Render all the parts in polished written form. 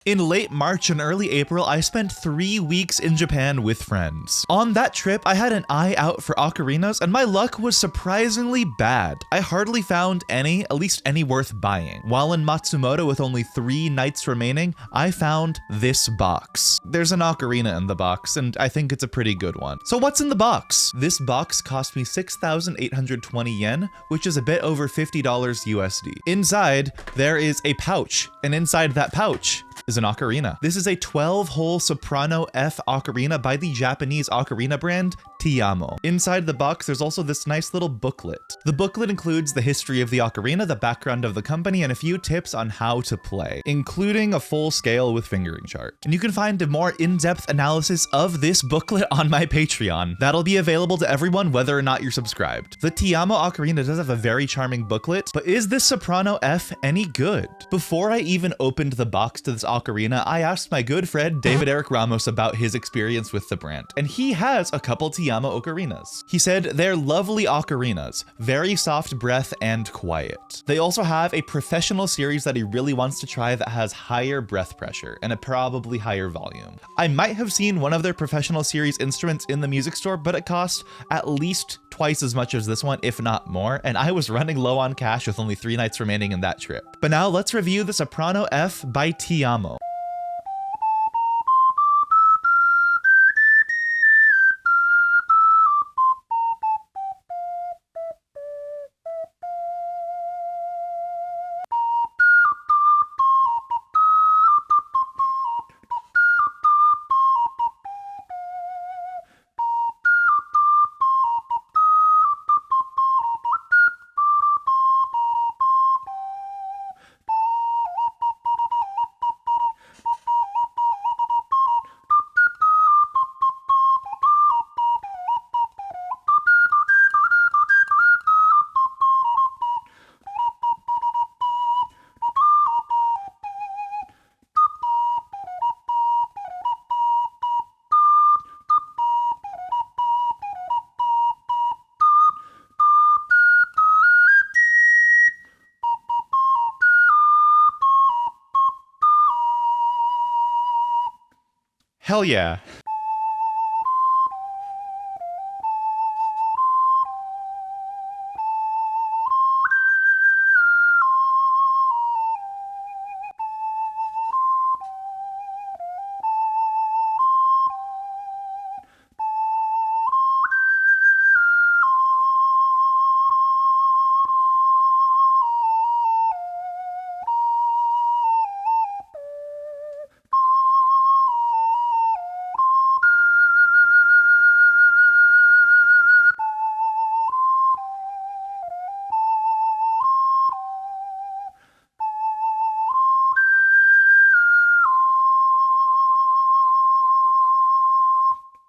In late March and early April, I spent 3 weeks in Japan with friends. On that trip, I had an eye out for ocarinas, and my luck was surprisingly bad. I hardly found any, at least any worth buying. While in Matsumoto with only 3 nights remaining, I found this box. There's an ocarina in the box, and I think it's a pretty good one. So what's in the box? This box cost me 6,820 yen, which is a bit over $50 USD. Inside, there is a pouch, and inside that pouch is an ocarina. This is a 12-hole Soprano F ocarina by the Japanese ocarina brand Ti Amo. Inside the box, there's also this nice little booklet. The booklet includes the history of the ocarina, the background of the company, and a few tips on how to play, including a full scale with fingering chart. And you can find a more in-depth analysis of this booklet on my Patreon. That'll be available to everyone whether or not you're subscribed. The Ti Amo ocarina does have a very charming booklet, but is this Soprano F any good? Before I even opened the box to this ocarina, I asked my good friend David Eric Ramos about his experience with the brand, and he has a couple Ti Amo ocarinas. He said they're lovely ocarinas, very soft breath and quiet. They also have a professional series that he really wants to try that has higher breath pressure and a probably higher volume. I might have seen one of their professional series instruments in the music store, but it cost at least twice as much as this one, if not more, and I was running low on cash with only 3 nights remaining in that trip. But now let's review the Soprano F by Ti Amo. Hell yeah.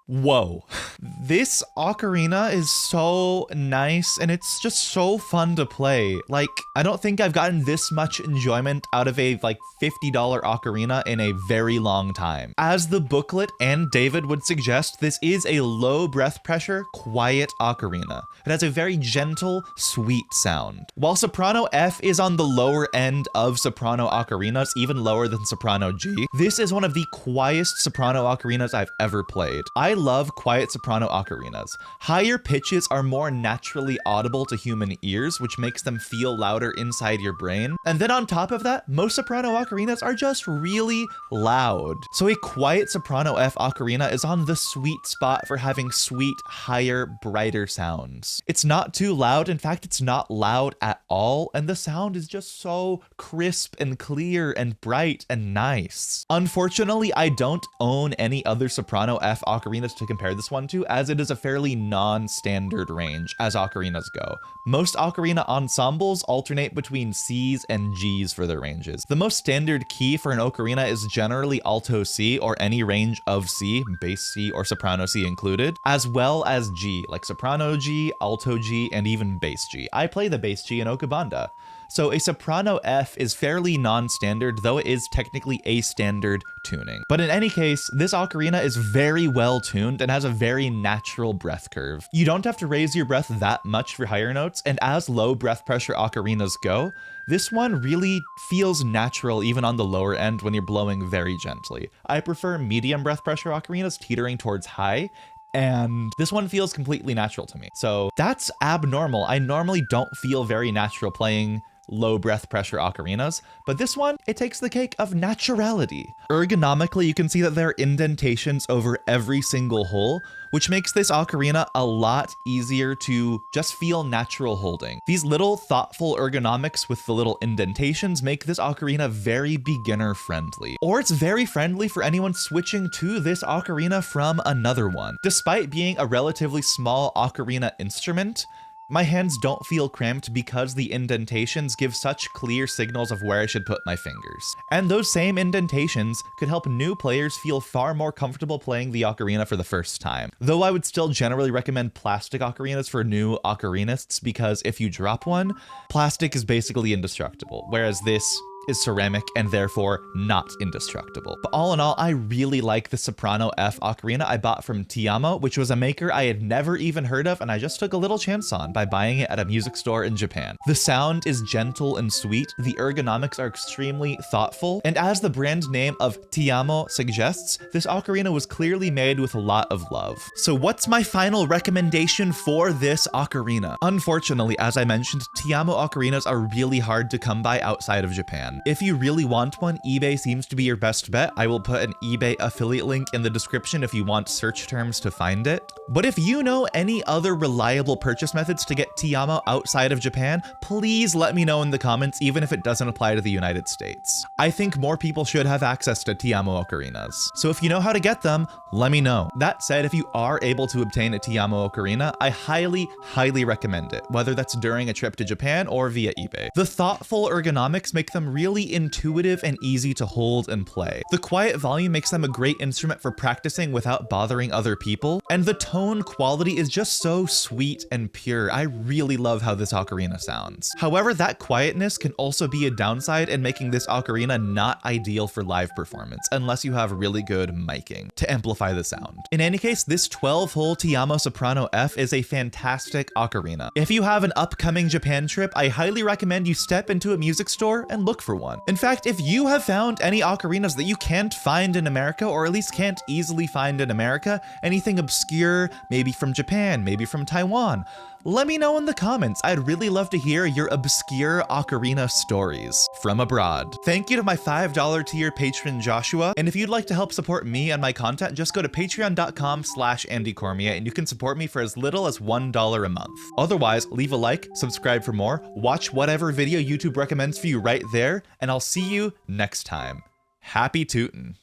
Whoa. This ocarina is so nice and it's just so fun to play. Like, I don't think I've gotten this much enjoyment out of a $50 ocarina in a very long time. As the booklet and David would suggest, this is a low breath pressure, quiet ocarina. It has a very gentle, sweet sound. While Soprano F is on the lower end of soprano ocarinas, even lower than Soprano G, this is one of the quietest soprano ocarinas I've ever played. I love quiet soprano ocarinas. Higher pitches are more naturally audible to human ears, which makes them feel louder inside your brain. And then on top of that, most soprano ocarinas are just really loud. So a quiet Soprano F ocarina is on the sweet spot for having sweet, higher, brighter sounds. It's not too loud. In fact, it's not loud at all. And the sound is just so crisp and clear and bright and nice. Unfortunately, I don't own any other Soprano F ocarinas to compare this one to, as it is a fairly non-standard range as ocarinas go. Most ocarina ensembles alternate between Cs and Gs for their ranges. The most standard key for an ocarina is generally alto C or any range of C, bass C or soprano C included, as well as G, like soprano G, alto G, and even bass G. I play the bass G in Okabanda. So a soprano F is fairly non-standard, though it is technically a standard tuning. But in any case, this ocarina is very well tuned and has a very natural breath curve. You don't have to raise your breath that much for higher notes, and as low breath pressure ocarinas go, this one really feels natural even on the lower end when you're blowing very gently. I prefer medium breath pressure ocarinas teetering towards high, and this one feels completely natural to me. So that's abnormal. I normally don't feel very natural playing low breath pressure ocarinas, but this one, it takes the cake of naturality. Ergonomically, you can see that there are indentations over every single hole, which makes this ocarina a lot easier to just feel natural holding. These little thoughtful ergonomics with the little indentations make this ocarina very beginner friendly. Or it's very friendly for anyone switching to this ocarina from another one. Despite being a relatively small ocarina instrument, my hands don't feel cramped because the indentations give such clear signals of where I should put my fingers. And those same indentations could help new players feel far more comfortable playing the ocarina for the first time. Though I would still generally recommend plastic ocarinas for new ocarinists, because if you drop one, plastic is basically indestructible, whereas this is ceramic and therefore not indestructible. But all in all, I really like the Soprano F ocarina I bought from Ti Amo, which was a maker I had never even heard of, and I just took a little chance on by buying it at a music store in Japan. The sound is gentle and sweet, the ergonomics are extremely thoughtful, and as the brand name of Ti Amo suggests, this ocarina was clearly made with a lot of love. So what's my final recommendation for this ocarina? Unfortunately, as I mentioned, Ti Amo ocarinas are really hard to come by outside of Japan. If you really want one, eBay seems to be your best bet. I will put an eBay affiliate link in the description if you want search terms to find it. But if you know any other reliable purchase methods to get Ti Amo outside of Japan, please let me know in the comments, even if it doesn't apply to the United States. I think more people should have access to Ti Amo ocarinas. So if you know how to get them, let me know. That said, if you are able to obtain a Ti Amo ocarina, I highly, highly recommend it, whether that's during a trip to Japan or via eBay. The thoughtful ergonomics make them really intuitive and easy to hold and play. The quiet volume makes them a great instrument for practicing without bothering other people, and the tone quality is just so sweet and pure. I really love how this ocarina sounds. However, that quietness can also be a downside in making this ocarina not ideal for live performance, unless you have really good miking to amplify the sound. In any case, this 12-hole Ti Amo Soprano F is a fantastic ocarina. If you have an upcoming Japan trip, I highly recommend you step into a music store and look for one. In fact, if you have found any ocarinas that you can't find in America, or at least can't easily find in America, anything obscure, maybe from Japan, maybe from Taiwan, let me know in the comments. I'd really love to hear your obscure ocarina stories from abroad. Thank you to my $5 tier patron Joshua, and if you'd like to help support me and my content, just go to patreon.com/AndyCormier and you can support me for as little as $1 a month. Otherwise, leave a like, subscribe for more, watch whatever video YouTube recommends for you right there, and I'll see you next time. Happy tootin'.